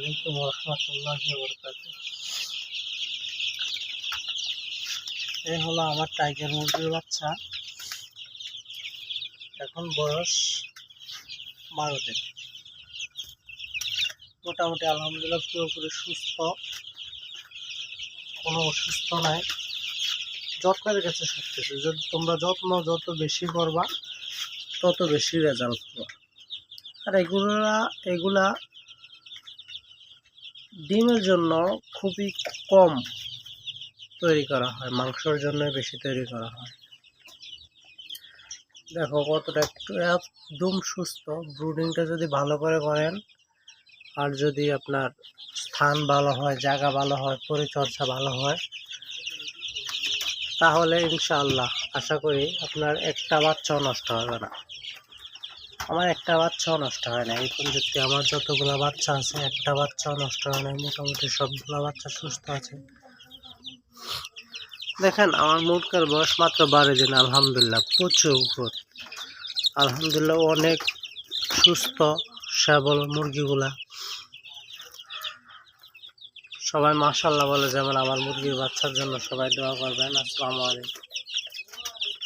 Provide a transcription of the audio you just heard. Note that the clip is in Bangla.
আলাইকুম ওয়া রাহমাতুল্লাহি ওয়া বারাকাতুহু। এই হলো আমার টাইগার মুরগির বাচ্চা। এখন বয়স 12 দিন। মোটামুটি আলহামদুলিল্লাহ পুরোপুরি সুস্থ, কোনো অসুস্থ নাই। যত্নের কাছে সবকিছু। যদি তোমরা যত্ন যত বেশি করবা তত বেশি রেজাল্ট পাবা। আর এগুলা ডিমের জন্য খুবই কম তৈরি করা হয়, মাংসের জন্য বেশি তৈরি করা হয়। দেখো কতটা একদম সুস্থ। ব্রুডিংটা যদি ভালো করে করেন আর যদি আপনার স্থান ভালো হয়, জায়গা ভালো হয়, পরিচর্যা ভালো হয়, তাহলে ইনশাআল্লাহ আশা করি আপনার একটা বাচ্চাও নষ্ট হবে না। আমার একটা বাচ্চাও নষ্ট হয় না। এই পর্যন্ত আমার যতগুলো বাচ্চা আছে একটা বাচ্চাও নষ্ট হয় না। মোটামুটি সবগুলো বাচ্চা সুস্থ আছে। দেখেন আমার মুরগির বয়স মাত্র 12 দিন। আলহামদুলিল্লাহ প্রচুর গ্রোথ। আলহামদুলিল্লাহ অনেক সুস্থ সবল মুরগিগুলা। সবাই মাশাআল্লাহ বলে, যেমন আমার মুরগির বাচ্চার জন্য সবাই দোয়া করবেন। আসসালামু আলাইকুম।